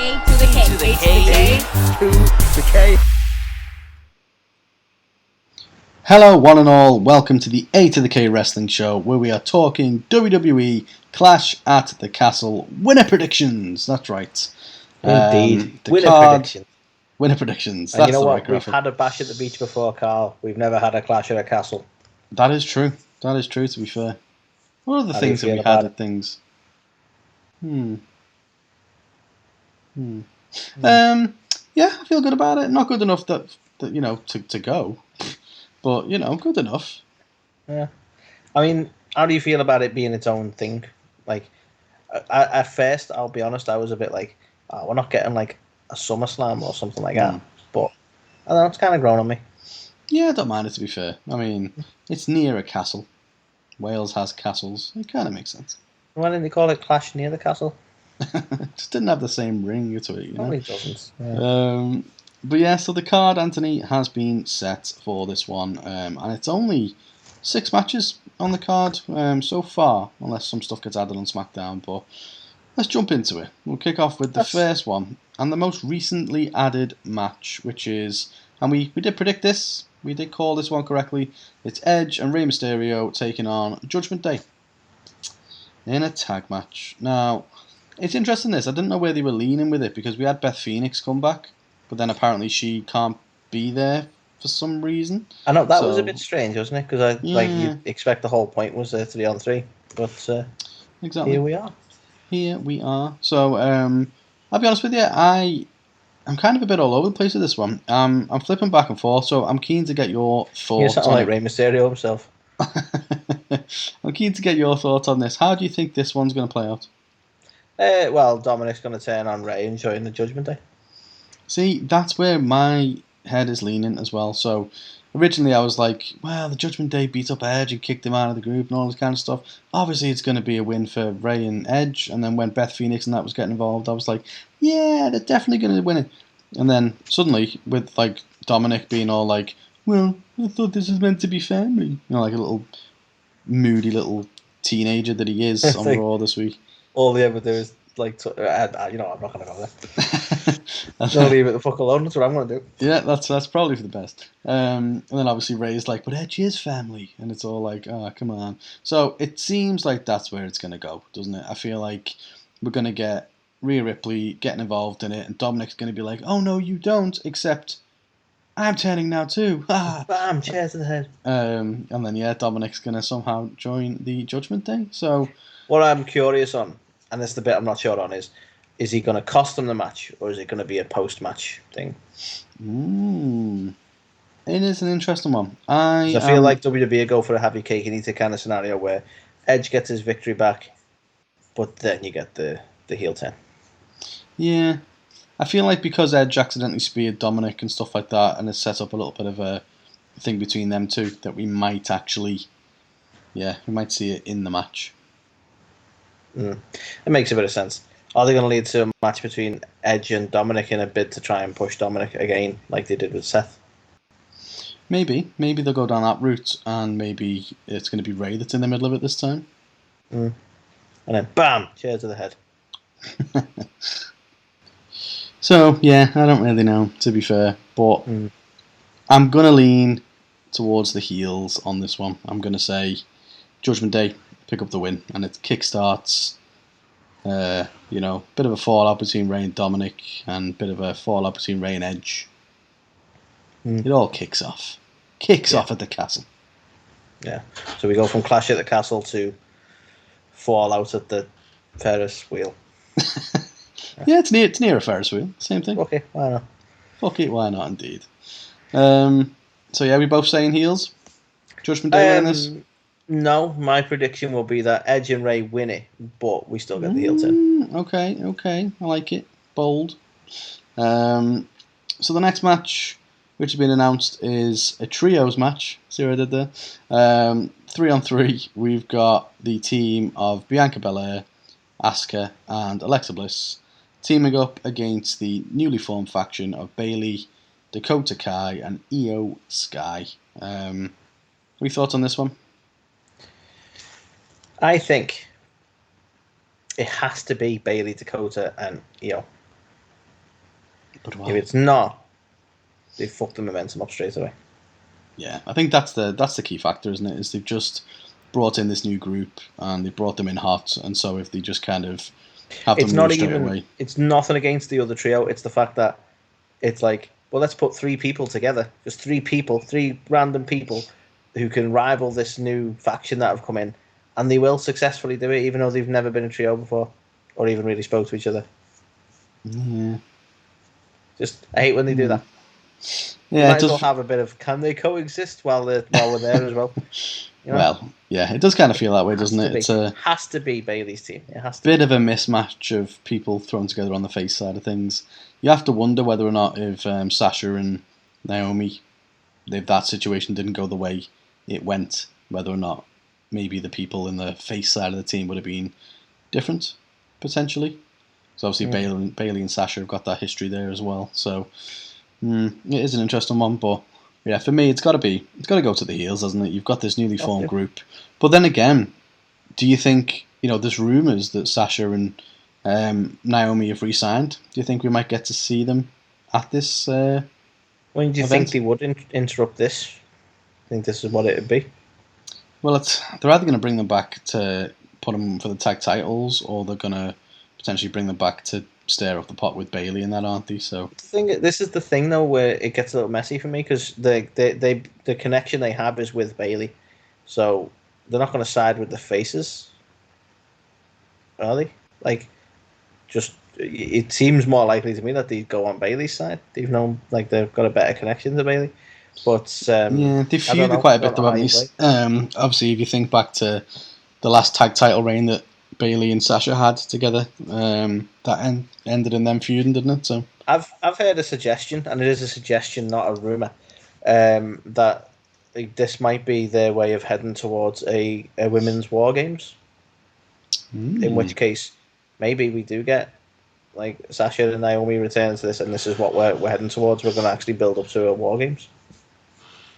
A to the K. A to the K. A to the K. Hello, one and all. Welcome to the A2theK Wrestling Show, where we are talking WWE Clash at the Castle winner predictions. That's right. Indeed. Winner predictions. Winner predictions. And that's you know the what? right graphic. We've had a bash at the beach before, Carl. We've never had a clash at a castle. That is true. That is true, to be fair. What are the How do you things that we feel had about at things? Yeah, I feel good about it. Not good enough that you know, to go. But, you know, good enough. Yeah. I mean, how do you feel about it being its own thing? Like, at first, I'll be honest, I was a bit like, oh, we're not getting like a SummerSlam or something like that. But I don't know, it's kind of grown on me. Yeah, I don't mind it, to be fair. I mean, it's near a castle. Wales has castles. It kind of makes sense. Why didn't they call it Clash near the castle? Just didn't have the same ring to it, you know? Probably doesn't. Yeah. But yeah, so the card, Anthony, has been set for this one. And it's only 6 matches on the card so far, unless some stuff gets added on SmackDown. But let's jump into it. We'll kick off with the first one, and the most recently added match, which is, and we did predict this, we did call this one correctly, it's Edge and Rey Mysterio taking on Judgement Day in a tag match. Now, it's interesting this, I didn't know where they were leaning with it, because we had Beth Phoenix come back, but then apparently she can't be there for some reason. I know, that was a bit strange, wasn't it? Because like you expect the whole point was 3-on-3, but exactly. Here we are. Here we are. So, I'll be honest with you, I'm kind of a bit all over the place with this one. I'm flipping back and forth, so I'm keen to get your thoughts. You sound like Rey Mysterio himself. I'm keen to get your thoughts on this. How do you think this one's going to play out? Well, Dominic's going to turn on Rey and join the Judgment Day. See, that's where my head is leaning as well. So, originally I was like, well, the Judgment Day beat up Edge and kicked him out of the group and all this kind of stuff. Obviously, it's going to be a win for Rey and Edge. And then when Beth Phoenix and that was getting involved, I was like, yeah, they're definitely going to win it. And then suddenly, with like Dominic being all like, well, I thought this was meant to be family. You know, like a little moody little teenager that he is on Raw this week. All they ever do is like, you know, I'm not going to go there. Don't leave it the fuck alone. That's what I'm going to do. Yeah, that's probably for the best. And then obviously Ray's like, but Edge is family, and it's all like, oh, come on. So it seems like that's where it's going to go, doesn't it? I feel like we're going to get Rhea Ripley getting involved in it, and Dominic's going to be like, oh no, you don't, except I'm turning now too. Bam, chair to the head. And then yeah, Dominic's going to somehow join the Judgment Day. So what I'm curious on, and this is the bit I'm not sure on, is he going to cost them the match, or is it going to be a post-match thing? It is an interesting one. I feel like WWE go for a happy cake and eat it kind of scenario where Edge gets his victory back, but then you get the heel turn. Yeah. I feel like because Edge accidentally speared Dominic and stuff like that, and it's set up a little bit of a thing between them two, that we might actually, we might see it in the match. It makes a bit of sense. Are they going to lead to a match between Edge and Dominic in a bid to try and push Dominic again, like they did with Seth? Maybe they'll go down that route, and maybe it's going to be Rey that's in the middle of it this time. And then, bam, chair to the head. So, yeah, I don't really know, to be fair, but I'm going to lean towards the heels on this one. I'm going to say Judgment Day, pick up the win, and it kickstarts, you know, bit of a fallout between Rey and Dominic, and bit of a fallout between Rey and Edge. It all kicks off. Off at the castle. Yeah, so we go from Clash at the Castle to fallout at the Ferris wheel. Yeah, it's near a Ferris wheel. Same thing. Okay, why not? Fuck it, why not, indeed. So yeah, we both saying heels? Judgment Day winning this? No, my prediction will be that Edge and Rey win it, but we still get the heel turn. Okay, I like it. Bold. So the next match, which has been announced, is a trios match. See what I did there? 3-on-3, we've got the team of Bianca Belair, Asuka, and Alexa Bliss teaming up against the newly formed faction of Bayley, Dakota Kai, and Io Sky. Any thoughts on this one? I think it has to be Bayley, Dakota, and Io. But if it's not, they fucked the momentum up straight away. Yeah, I think that's the key factor, isn't it? Is they've just brought in this new group and they brought them in hot, and so if they just kind of have them move straight away, it's nothing against the other trio. It's the fact that it's like, well, let's put 3 people together, just 3 people, 3 random people who can rival this new faction that have come in, and they will successfully do it, even though they've never been a trio before or even really spoke to each other. Yeah. Just I hate when they do that. Yeah, you might as well have a bit of, can they coexist while we're there as well? You know? Well, yeah, it does kind of feel that way, doesn't it? It has to be Bayley's team. It has to bit of a mismatch of people thrown together on the face side of things. You have to wonder whether or not if Sasha and Naomi, if that situation didn't go the way it went, whether or not maybe the people in the face side of the team would have been different, potentially. So obviously Bayley and Sasha have got that history there as well. So it is an interesting one, but yeah, for me, it's got to go to the heels, hasn't it? You've got this newly formed group, but then again, do you think there's rumours that Sasha and Naomi have re-signed? Do you think we might get to see them at this? When do you think they would interrupt this? I think this is what it would be. Well, they're either going to bring them back to put them for the tag titles, or they're going to potentially bring them back to stir up the pot with Bayley and that, aren't they? So this is the thing though, where it gets a little messy for me, because the connection they have is with Bayley, so they're not going to side with the faces, are they? Like, just it seems more likely to me that they go on Bayley's side, even though like they've got a better connection to Bayley. But yeah, they've feuded quite a bit though, haven't they? Obviously, if you think back to the last tag title reign that Bayley and Sasha had together, that ended in them feuding, didn't it? So I've heard a suggestion, and it is a suggestion, not a rumor, that this might be their way of heading towards a women's War Games. In which case, maybe we do get like Sasha and Naomi return to this, and this is what we're heading towards. We're going to actually build up to a War Games.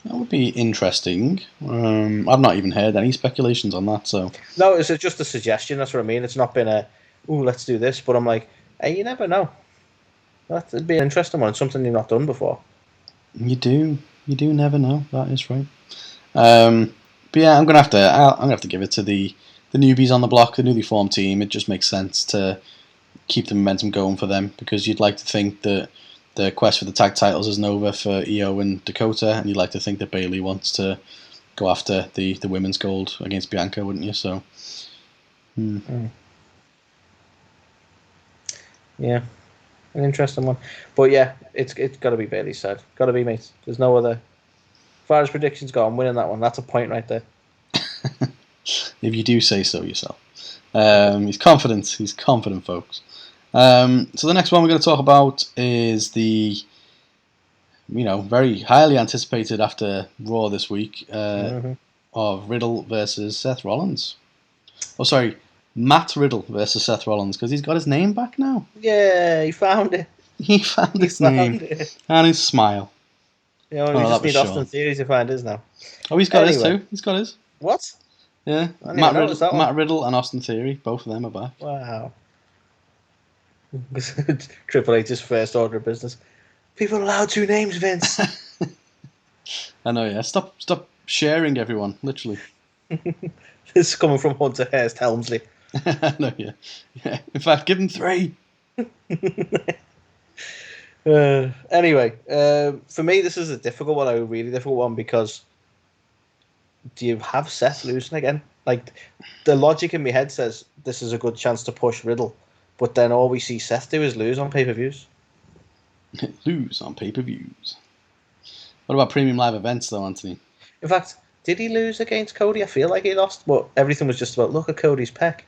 That would be interesting. I've not even heard any speculations on that. So no, it's just a suggestion. That's what I mean. It's not been let's do this. But I'm like, hey, you never know. That'd be an interesting one. Something you've not done before. You do never know. That is right. But yeah, I'm gonna have to give it to the newbies on the block, the newly formed team. It just makes sense to keep the momentum going for them, because you'd like to think that the quest for the tag titles isn't over for Io and Dakota, and you'd like to think that Bayley wants to go after the women's gold against Bianca, wouldn't you? So, yeah, an interesting one. But yeah, it's got to be Bayley's side. Got to be, mate. There's no other. As far as predictions go, I'm winning that one. That's a point right there. If you do say so yourself. He's confident. He's confident, folks. So the next one we're going to talk about is the, very highly anticipated after Raw this week of Riddle versus Seth Rollins. Oh, sorry, Matt Riddle versus Seth Rollins, because he's got his name back now. Yeah, he found it. He found his name and his smile. We just need Austin Theory to find his now. Oh, he's got his too. He's got his. What? Yeah, Matt Riddle and Austin Theory, both of them are back. Wow. Triple H's first order of business. People allowed 2 names, Vince. I know, yeah. Stop sharing, everyone. Literally. This is coming from Hunter Hearst Helmsley. I know, yeah. In fact, give him 3. Anyway, for me, this is a difficult one. A really difficult one, because do you have Seth losing again? Like, the logic in my head says this is a good chance to push Riddle. But then all we see Seth do is lose on pay-per-views. Lose on pay-per-views. What about premium live events, though, Anthony? In fact, did he lose against Cody? I feel like he lost, but everything was just about, look at Cody's pec.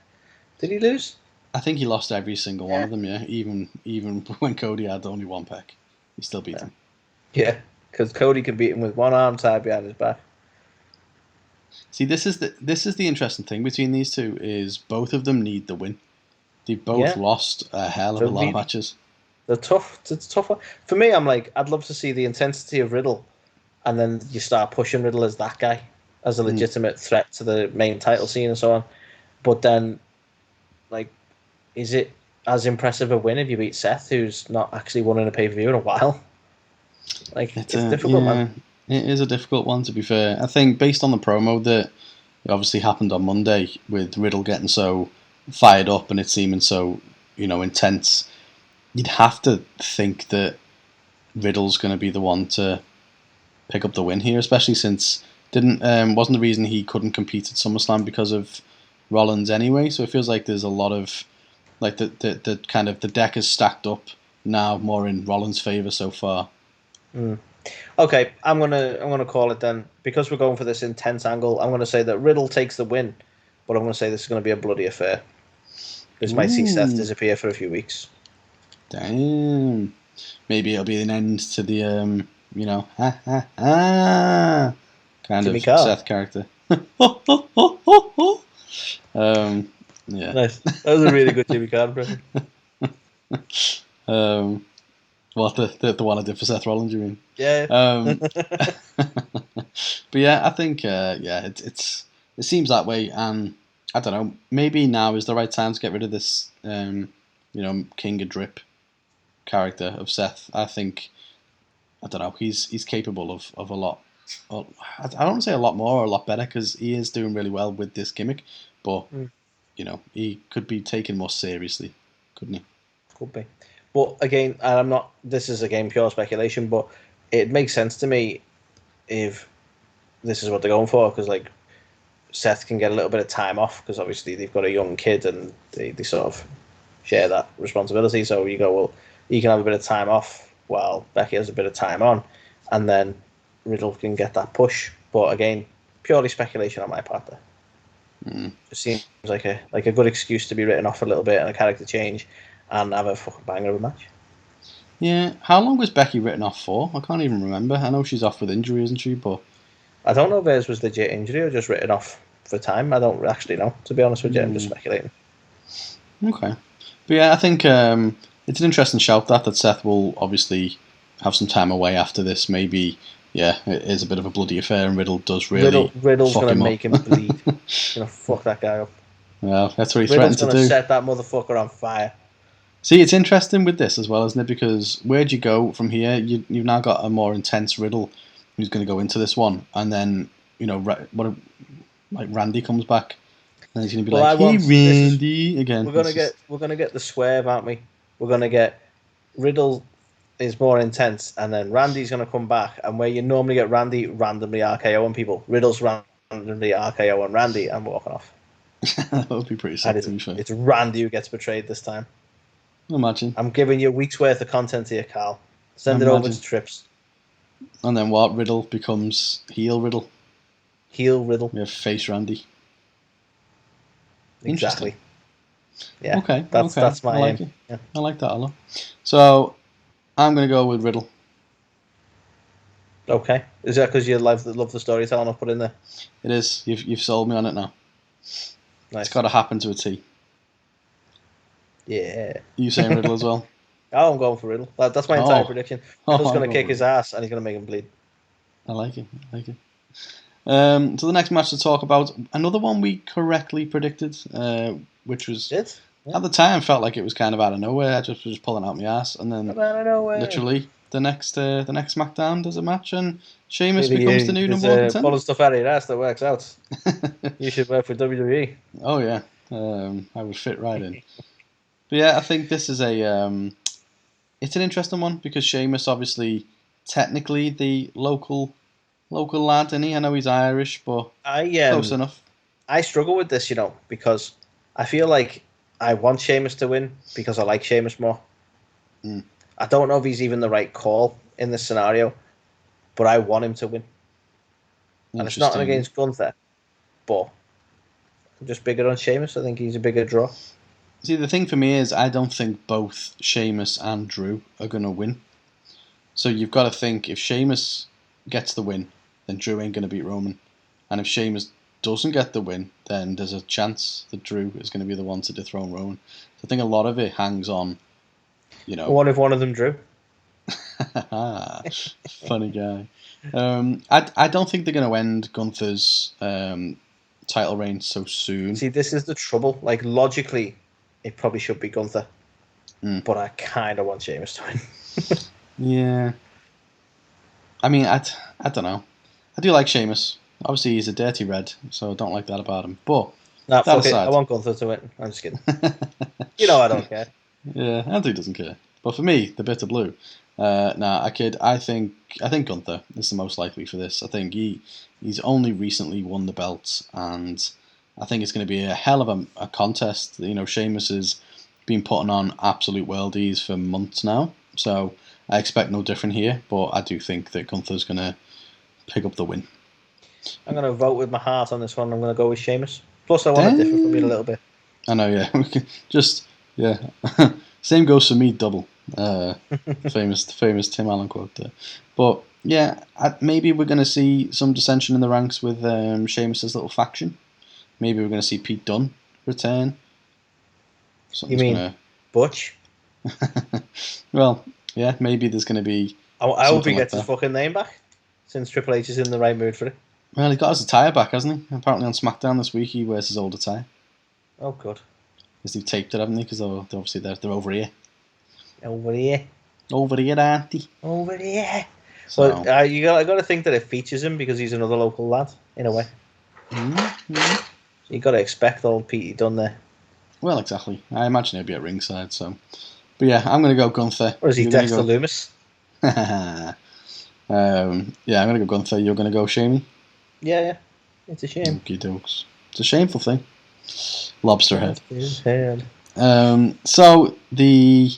Did he lose? I think he lost every single one of them, yeah. Even when Cody had only 1 pec. He still beat him. Yeah, because Cody can beat him with 1 arm tied behind his back. See, this is the interesting thing between these two, is both of them need the win. They both lost a hell of a lot of matches. They're tough. It's a tough one. For me, I'm like, I'd love to see the intensity of Riddle, and then you start pushing Riddle as that guy, as a legitimate threat to the main title scene and so on. But then, like, is it as impressive a win if you beat Seth, who's not actually won in a pay-per-view in a while. Like, it's difficult, man. It is a difficult one, to be fair. I think based on the promo that obviously happened on Monday with Riddle getting so fired up and it seeming so, intense, you'd have to think that Riddle's going to be the one to pick up the win here, especially since wasn't the reason he couldn't compete at SummerSlam because of Rollins anyway. So it feels like there's a lot of like the kind of the deck is stacked up now more in Rollins' favor so far. Okay, I'm gonna call it then, because we're going for this intense angle. I'm gonna say that Riddle takes the win, but I'm gonna say this is gonna be a bloody affair. This might see Seth disappear for a few weeks. Damn. Maybe it'll be an end to the kind Jimmy of Carr. Seth character. Yeah. Nice. That was a really good Jimmy Carr impression. What the one I did for Seth Rollins, you mean? Yeah. But yeah, I think it seems that way, and I don't know. Maybe now is the right time to get rid of this, King of Drip character of Seth. I think, I don't know. He's capable of a lot. I don't want to say a lot more or a lot better, because he is doing really well with this gimmick, but he could be taken more seriously, couldn't he? Could be. But again, and I'm not. This is again pure speculation, but it makes sense to me if this is what they're going for, because like Seth can get a little bit of time off, because obviously they've got a young kid and they sort of share that responsibility. So you go, well, you can have a bit of time off while Becky has a bit of time on, and then Riddle can get that push. But again, purely speculation on my part there. It seems like a good excuse to be written off a little bit and a character change and have a fucking banger of a match. Yeah. How long was Becky written off for? I can't even remember. I know she's off with injury, isn't she? But I don't know if hers was legit injury or just written off for time. I don't actually know, to be honest with you. I'm just speculating. Okay. But yeah, I think it's an interesting shout that Seth will obviously have some time away after this. Maybe, yeah, it is a bit of a bloody affair, and Riddle does really Riddle's fuck going to him make him bleed. He's going to fuck that guy up. Well, that's what he Riddle's threatened to do. going to set that motherfucker on fire. See, it's interesting with this as well, isn't it? Because where'd you go from here? You've now got a more intense Riddle who's going to go into this one, and then Randy comes back, and he's going to be Randy again. We're going to get the swerve, aren't we? We're going to get Riddle is more intense, and then Randy's going to come back, and where you normally get Randy randomly RKOing people, Riddle's randomly RKOing Randy and walking off. That would be pretty sick. It's Randy who gets betrayed this time. Imagine. I'm giving you a week's worth of content here, Carl. Send it over to Trips. And then what? Riddle becomes heel Riddle. Heel Riddle. We have face Randy. Exactly. Yeah. Okay. That's my like aim. Yeah. I like that a lot. So I'm going to go with Riddle. Okay. Is that because you love the storytelling I've put in there? It is. You've sold me on it now. Nice. It's got to happen to a T. Yeah. You saying Riddle as well? Oh, I'm going for Riddle. That's my entire prediction. Riddle's going to kick his ass and he's going to make him bleed. I like it. So the next match to talk about, another one we correctly predicted, which was at the time felt like it was kind of out of nowhere. I just was pulling out my ass, and then literally the next SmackDown does a match, and Sheamus becomes the new number one contender. Pulling stuff out of your ass that works out. You should work for WWE. Oh yeah, I would fit right in. But yeah, I think this is it's an interesting one, because Sheamus obviously technically the local lad, isn't he? I know he's Irish, but close enough. I struggle with this, because I feel like I want Sheamus to win because I like Sheamus more. I don't know if he's even the right call in this scenario, but I want him to win. And it's nothing against Gunther, but I'm just bigger on Sheamus. I think he's a bigger draw. See, the thing for me is I don't think both Sheamus and Drew are going to win. So you've got to think, if Sheamus gets the win, then Drew ain't going to beat Roman. And if Sheamus doesn't get the win, then there's a chance that Drew is going to be the one to dethrone Roman. So I think a lot of it hangs on, What if one of them drew? Funny guy. I don't think they're going to end Gunther's title reign so soon. See, this is the trouble. Like, logically, it probably should be Gunther. but I kind of want Sheamus to win. Yeah. I mean, I don't know. I do like Sheamus. Obviously, he's a dirty red, so I don't like that about him. But Nah, that fuck it. aside, I want Gunther to win. I'm just kidding. You know I don't care. Yeah, Anthony doesn't care. But for me, the bitter blue. I kid. I think Gunther is the most likely for this. I think he's only recently won the belt, and I think it's going to be a hell of a contest. You know, Sheamus has been putting on absolute worldies for months now, so I expect no different here. But I do think that Gunther's going to pick up the win. I'm going to vote with my heart on this one. I'm going to go with Sheamus. Plus, I want to differ from you a little bit. I know, yeah. Yeah. Same goes for me, double. Famous Tim Allen quote there. But yeah, maybe we're going to see some dissension in the ranks with Sheamus' little faction. Maybe we're going to see Pete Dunne return. Something's you mean Butch? Well, yeah, maybe there's going to be. I hope he gets his fucking name back, since Triple H is in the right mood for it. Well, he got his attire back, hasn't he? Apparently on SmackDown this week, he wears his old attire. Oh, good. Because they've taped it, haven't they? Because obviously they're over here. Over here, auntie. Over here. So I got to think that it features him because he's another local lad in a way. Mm-hmm. So you got to expect old Petey Dunne there. Well, exactly. I imagine he'll be at ringside. So, but yeah, I'm going to go Gunther. Or is he Dexter Loomis? Yeah, I'm going to go Gunther. You're going to go Shamey? Yeah. It's a shame. Okey dokes. It's a shameful thing. Lobster head. His head. So the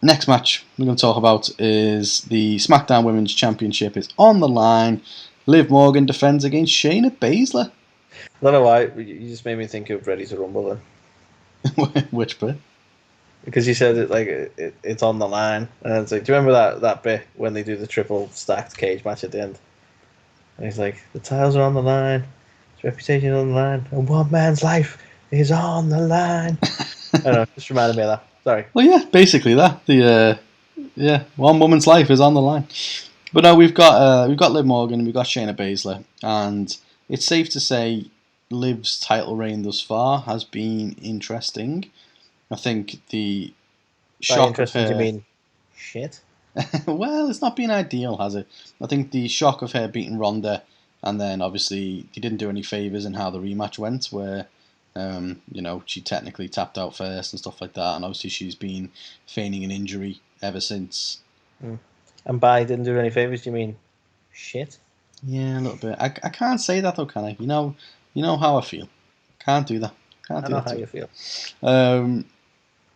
next match we're going to talk about is the SmackDown Women's Championship is on the line. Liv Morgan defends against Shayna Baszler. I don't know why. You just made me think of Ready to Rumble then. Which bit? Because you said it's on the line, and it's like, do you remember that bit when they do the triple stacked cage match at the end? And he's like, the titles are on the line, his reputation is on the line, and one man's life is on the line. I don't know, just reminded me of that. Sorry. Well, yeah, basically that. One woman's life is on the line. But no, we've got Liv Morgan, we've got Shayna Baszler, and it's safe to say Liv's title reign thus far has been interesting. I think the shock of her... Do you mean shit? Well, it's not been ideal, has it? I think the shock of her beating Ronda, and then obviously he didn't do any favours in how the rematch went, where she technically tapped out first and stuff like that, and obviously she's been feigning an injury ever since. And by didn't do any favours, do you mean shit? Yeah, a little bit. I can't say that though, can I? You know how I feel. Can't do that. I know how you feel.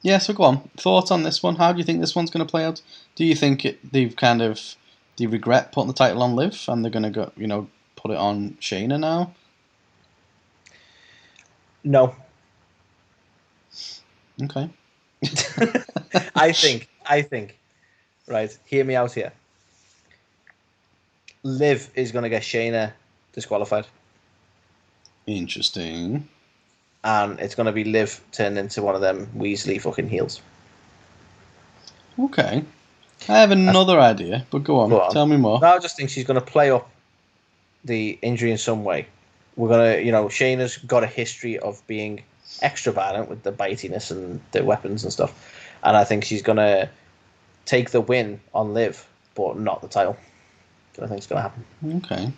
Yeah, so go on. Thoughts on this one? How do you think this one's going to play out? Do you think they regret putting the title on Liv and they're going to put it on Shayna now? No. Okay. I think, right, hear me out here. Liv is going to get Shayna disqualified. Interesting. And it's going to be Liv turned into one of them Weasley fucking heels. Okay. I have another idea, but go on. Tell me more. No, I just think she's going to play up the injury in some way. We're going to, Shayna's got a history of being extra violent with the bitiness and the weapons and stuff. And I think she's going to take the win on Liv, but not the title. So I think it's going to happen. Okay.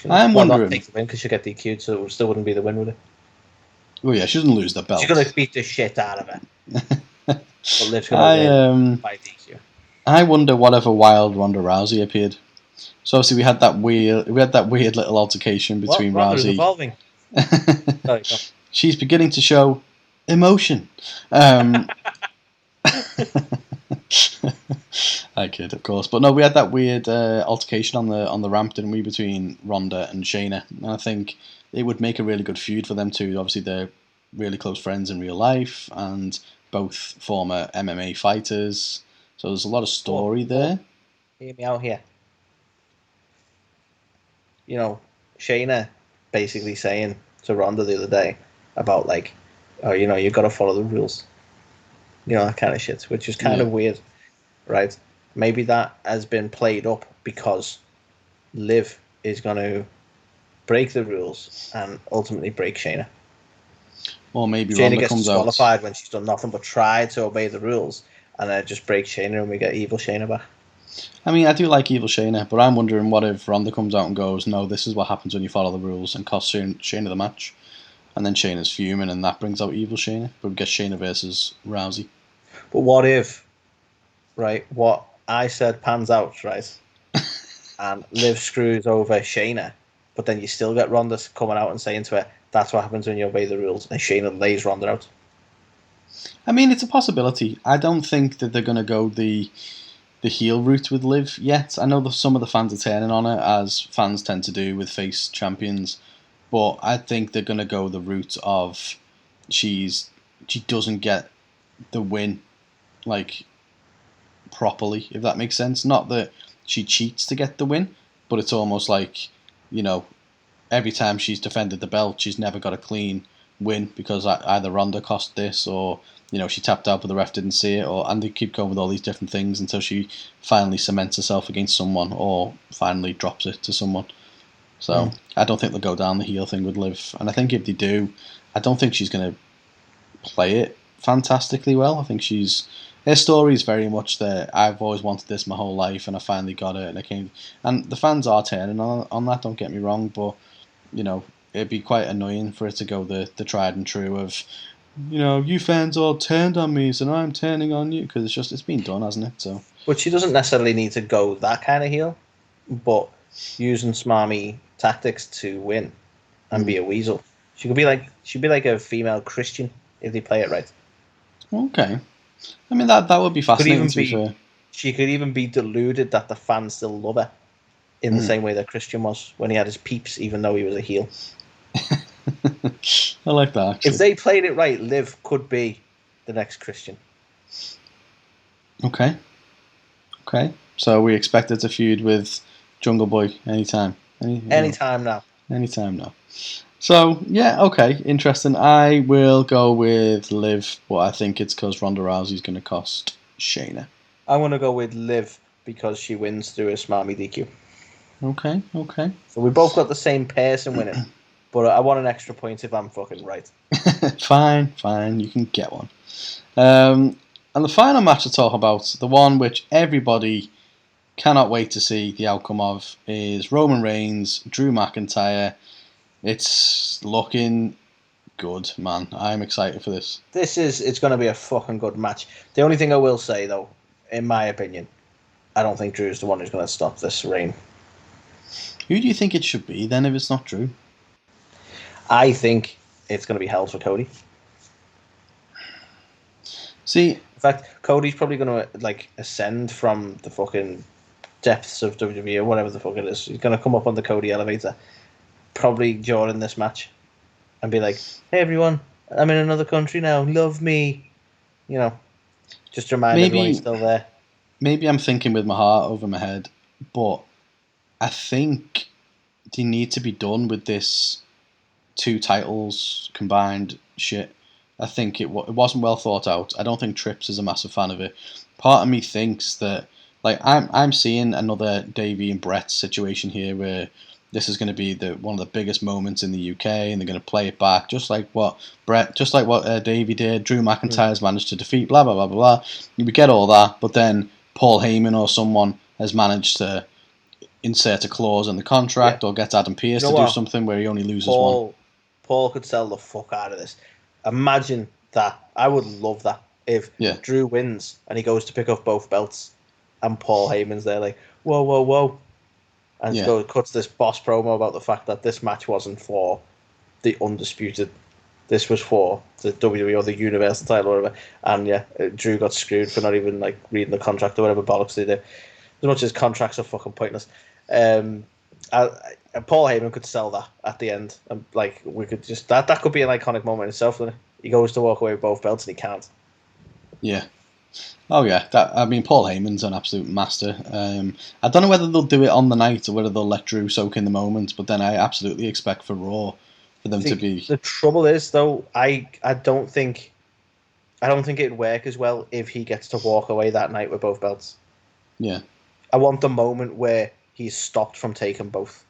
I'm wondering. Not take the win because she'll get DQ'd, so it still wouldn't be the win, would it? Oh yeah, she doesn't lose the belt. She's going to beat the shit out of her. But Liv's going to win by DQ. I wonder whatever wild Ronda Rousey appeared. So obviously we had that weird little altercation between Rousey. Evolving. Sorry, she's beginning to show emotion. I kid, of course, but no, we had that weird altercation on the ramp, didn't we, between Ronda and Shayna? And I think it would make a really good feud for them two. Obviously, they're really close friends in real life, and both former MMA fighters. So there's a lot of story there. Hear me out here. Shayna basically saying to Ronda the other day about you got to follow the rules. That kind of shit, which is kind of weird, right? Maybe that has been played up because Liv is going to break the rules and ultimately break Shayna. Or maybe Shayna Ronda gets comes disqualified out. when she's done nothing but try to obey the rules, and then it just breaks Shayna and we get evil Shayna back. I mean, I do like evil Shayna, but I'm wondering what if Ronda comes out and goes, no, this is what happens when you follow the rules, and costs Shayna the match. And then Shayna's fuming, and that brings out evil Shayna. But we get Shayna versus Rousey. But what if, right, what I said pans out, right, and Liv screws over Shayna, but then you still get Ronda coming out and saying to her, that's what happens when you obey the rules, and Shayna lays Ronda out. I mean, it's a possibility. I don't think that they're going to go the heel route with Liv yet. I know that some of the fans are turning on it, as fans tend to do with face champions, but I think they're going to go the route of she doesn't get the win, like, properly, if that makes sense. Not that she cheats to get the win, but it's almost like, every time she's defended the belt, she's never got a clean win because either Ronda cost this, or she tapped out but the ref didn't see it, and they keep going with all these different things until she finally cements herself against someone or finally drops it to someone. So I don't think they'll go down the heel thing with Liv, and I think if they do, I don't think she's going to play it fantastically well. I think her story is very much that I've always wanted this my whole life and I finally got it, and the fans are turning on that, don't get me wrong, but it'd be quite annoying for it to go the tried and true of, you fans all turned on me, so now I'm turning on you, because it's been done, hasn't it? So, but she doesn't necessarily need to go that kind of heel, but using smarmy tactics to win and be a weasel. She'd be like a female Christian if they play it right. Okay, I mean that would be fascinating. To be fair, she could even be deluded that the fans still love her, in the same way that Christian was when he had his peeps, even though he was a heel. I like that, actually. If they played it right, Liv could be the next Christian. Okay. So we expect it to feud with Jungle Boy anytime. Anytime now. Anytime now. So, yeah, okay, interesting. I will go with Liv, but I think it's because Ronda Rousey's going to cost Shayna. I want to go with Liv because she wins through a smarmy DQ. Okay. So we both got the same person winning, but I want an extra point if I'm fucking right. Fine, you can get one. And the final match to talk about, the one which everybody cannot wait to see the outcome of, is Roman Reigns, Drew McIntyre. It's looking good, man. I'm excited for this. It's going to be a fucking good match. The only thing I will say, though, in my opinion, I don't think Drew's the one who's going to stop this reign. Who do you think it should be, then, if it's not Drew? I think it's going to be hell for Cody. See, in fact, Cody's probably going to ascend from the fucking depths of WWE or whatever the fuck it is. He's going to come up on the Cody elevator, probably during this match, and be like, "Hey everyone, I'm in another country now. Love me," just to remind everyone he's still there. Maybe I'm thinking with my heart over my head, but I think they need to be done with this 2 titles combined shit. I think it wasn't well thought out. I don't think Trips is a massive fan of it. Part of me thinks that, I'm seeing another Davey and Brett situation here where this is going to be one of the biggest moments in the UK, and they're going to play it back just like what Davey did. Drew McIntyre's managed to defeat blah blah blah blah blah. We get all that, but then Paul Heyman or someone has managed to insert a clause in the contract, or gets Adam Pearce to do something where he only loses one. Paul could sell the fuck out of this. Imagine that. I would love that if Drew wins and he goes to pick up both belts, and Paul Heyman's there like, whoa, and cuts this boss promo about the fact that this match wasn't for the Undisputed. This was for the WWE or the Universal title or whatever. And Drew got screwed for not even reading the contract or whatever bollocks they do. As much as contracts are fucking pointless. Paul Heyman could sell that at the end, and we could just that could be an iconic moment in itself. Then he goes to walk away with both belts and he can't. Yeah. Oh yeah. Paul Heyman's an absolute master. I don't know whether they'll do it on the night or whether they'll let Drew soak in the moment. But then I absolutely expect for Raw for them to be. The trouble is though, I don't think it'd work as well if he gets to walk away that night with both belts. Yeah. I want the moment where he's stopped from taking both.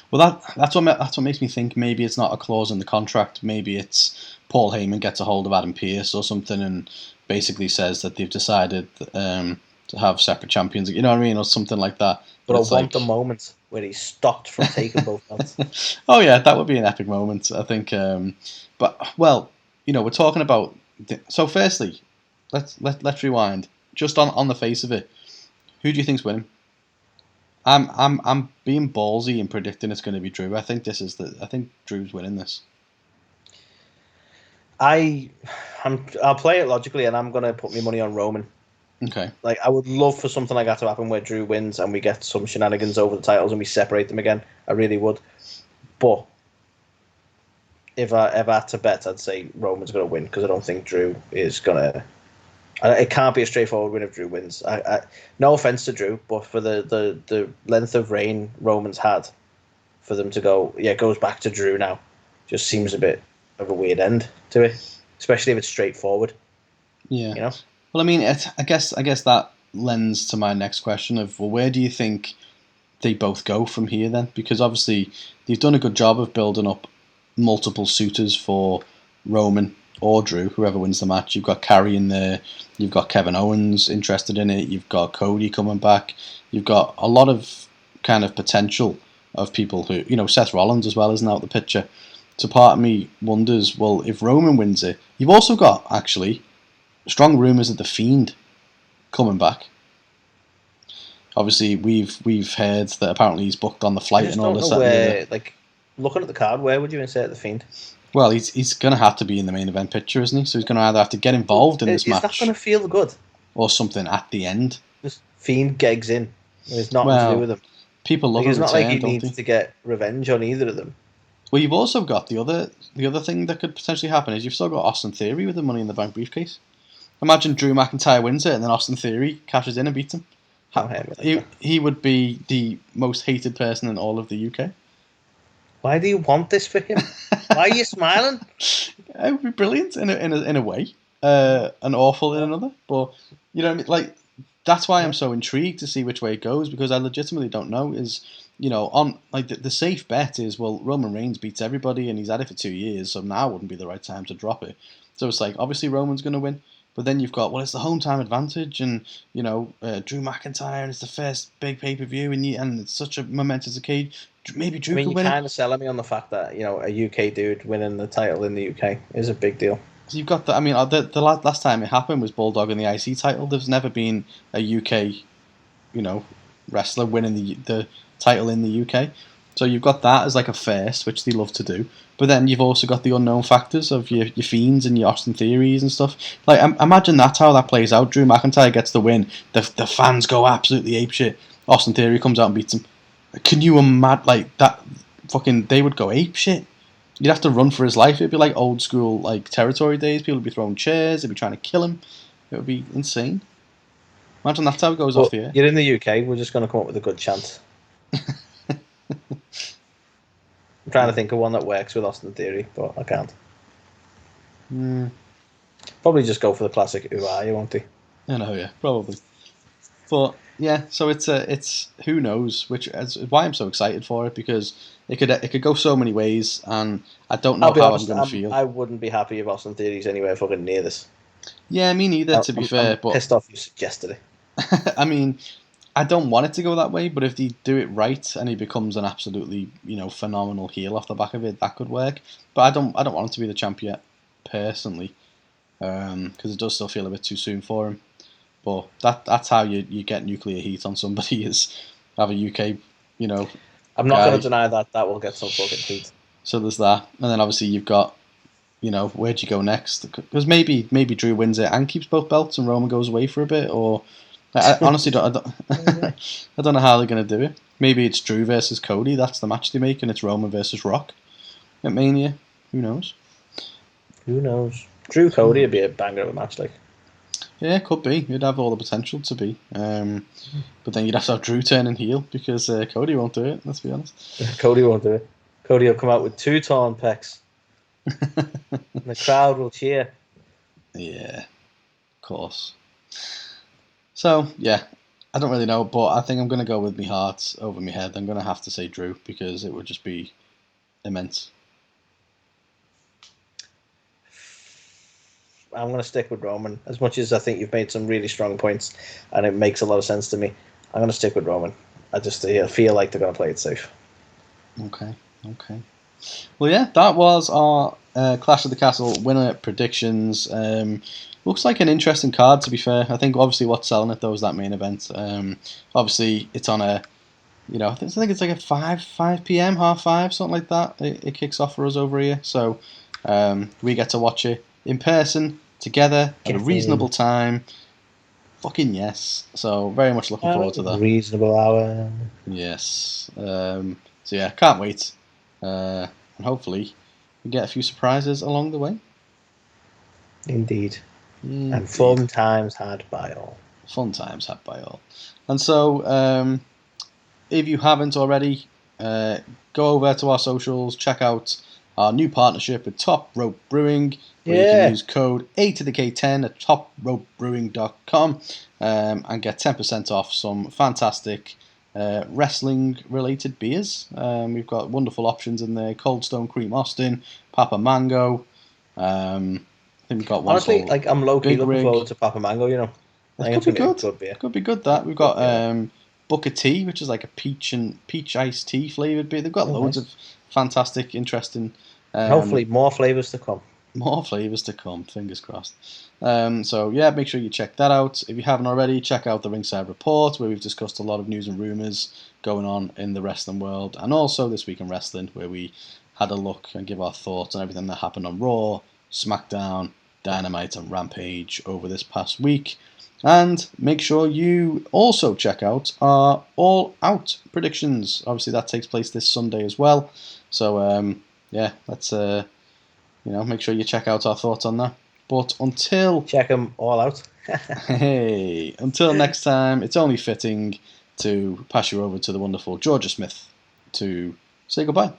Well, that's what makes me think maybe it's not a clause in the contract. Maybe it's Paul Heyman gets a hold of Adam Pearce or something and basically says that they've decided to have separate champions. You know what I mean, or something like that. But I want the moment where he's stopped from taking both belts. Oh yeah, that would be an epic moment, I think. But well, we're talking about. So firstly, let's rewind. Just on the face of it, who do you think's winning? I'm being ballsy and predicting it's going to be Drew. I think Drew's winning this. I'll play it logically, and I'm going to put my money on Roman. Okay. Like, I would love for something like that to happen where Drew wins and we get some shenanigans over the titles and we separate them again. I really would. But if I had to bet, I'd say Roman's going to win because I don't think Drew is going to. It can't be a straightforward win if Drew wins. No offense to Drew, but for the length of reign Roman's had, for them to go, it goes back to Drew now, just seems a bit of a weird end to it, especially if it's straightforward. Yeah. Well, I mean, I guess that lends to my next question of, well, where do you think they both go from here then? Because obviously they've done a good job of building up multiple suitors for Roman or Drew, whoever wins the match. You've got Carrie in there, you've got Kevin Owens interested in it, you've got Cody coming back, you've got a lot of kind of potential of people who, Seth Rollins as well isn't out the picture. So part of me wonders, well, if Roman wins it, you've also got, actually, strong rumours of The Fiend coming back. Obviously, we've heard that apparently he's booked on the flight and all this. Looking at the card, where would you insert The Fiend? Well, he's going to have to be in the main event picture, isn't he? So he's going to either have to get involved in this match. Is that going to feel good? Or something at the end. Just Fiend gigs in. There's nothing to do with him. People love It's not like he don't needs they? to get revenge on either of them. Well, you've also got the other thing that could potentially happen is you've still got Austin Theory with the Money in the Bank briefcase. Imagine Drew McIntyre wins it and then Austin Theory cashes in and beats him. He would be the most hated person in all of the UK. Why do you want this for him? Why are you smiling? It would be brilliant in a way, and awful in another. But you know what I mean? Like, that's why I'm so intrigued to see which way it goes, because I legitimately don't know. On like the safe bet is, well, Roman Reigns beats everybody and he's had it for 2 years, so now wouldn't be the right time to drop it. So it's like, obviously Roman's going to win. But then you've got, well, it's the home time advantage, and Drew McIntyre, and it's the first big pay-per-view, and it's such a momentous occasion. Maybe Drew could win it. You're kind of selling me on the fact that a UK dude winning the title in the UK is a big deal. So you've got that. I mean, the last time it happened was Bulldog in the IC title. There's never been a UK, wrestler winning the title in the UK. So you've got that as like a first, which they love to do. But then you've also got the unknown factors of your Fiends and your Austin Theories and stuff. Like, imagine that's how that plays out. Drew McIntyre gets the win. The fans go absolutely apeshit. Austin Theory comes out and beats him. Can you imagine, like, that? Fucking, they would go apeshit. You'd have to run for his life. It'd be like old school, like, territory days. People would be throwing chairs. They'd be trying to kill him. It would be insane. Imagine that's how it goes off the air. You're in the UK. We're just going to come up with a good chant. I'm trying to think of one that works with Austin Theory, but I can't. Probably just go for the classic "Who are you?" won't he? I know, yeah, probably. But yeah, so it's who knows, which is why I'm so excited for it, because it could go so many ways, and I don't know how I'm going to feel. I wouldn't be happy if Austin Theory's anywhere fucking near this. Yeah, me neither. To be fair, but pissed off you suggested it. I mean, I don't want it to go that way, but if they do it right and he becomes an absolutely phenomenal heel off the back of it, that could work. But I don't want him to be the champ yet, personally, because it does still feel a bit too soon for him. But that's how you get nuclear heat on somebody, is have a UK, I'm not going to deny that will get some fucking heat. So there's that, and then obviously you've got, where'd you go next? Because maybe Drew wins it and keeps both belts, and Roman goes away for a bit, or. I honestly don't. I don't know how they're going to do it. Maybe it's Drew versus Cody. That's the match they make, and it's Roman versus Rock at Mania. Who knows? Who knows? Drew Cody would be a banger of a match, like. Yeah, it could be. It'd have all the potential to be. But then you'd have to have Drew turning heel, because Cody won't do it. Let's be honest. Cody won't do it. Cody will come out with 2 torn pecs. And the crowd will cheer. Yeah, of course. So, yeah, I don't really know, but I think I'm going to go with my heart over my head. I'm going to have to say Drew because it would just be immense. I'm going to stick with Roman. As much as I think you've made some really strong points and it makes a lot of sense to me, I'm going to stick with Roman. I just feel like they're going to play it safe. Okay. Well, yeah, that was our Clash of the Castle winner predictions. Looks like an interesting card, to be fair. I think obviously what's selling it, though, is that main event. Obviously, it's on a, I think it's like a 5 p.m., 5:30, something like that. It kicks off for us over here. So we get to watch it in person, together, at a reasonable time. Fucking yes. So very much looking forward to that. Reasonable hour. Yes. So yeah, can't wait. And hopefully we get a few surprises along the way. Indeed. And fun times had by all. Fun times had by all. And so if you haven't already, go over to our socials, check out our new partnership with Top Rope Brewing, where you can use code A2theK10 at topropebrewing.com and get 10% off some fantastic wrestling-related beers. We've got wonderful options in there: Cold Stone Cream Austin, Papa Mango. I think we've got one. Honestly, like I'm low-key looking forward to Papa Mango, It could be good. Could be good. That we've got Booker Tea, which is like a peach iced tea flavored beer. They've got loads of fantastic, interesting. Hopefully, more flavors to come. More flavors to come. Fingers crossed. So yeah, make sure you check that out. If you haven't already, check out the Ringside Report, where we've discussed a lot of news and rumors going on in the wrestling world, and also This Week in Wrestling, where we had a look and give our thoughts on everything that happened on Raw, SmackDown, Dynamite, and Rampage over this past week. And make sure you also check out our All Out predictions. Obviously, that takes place this Sunday as well. So yeah, let's make sure you check out our thoughts on that. But until check them all out. Hey, until next time, it's only fitting to pass you over to the wonderful Georgia Smith to say goodbye.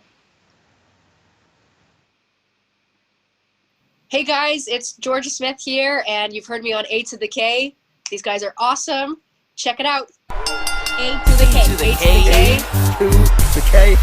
Hey guys, it's Georgia Smith here, and you've heard me on A2theK. These guys are awesome. Check it out. A2theK. A2theK.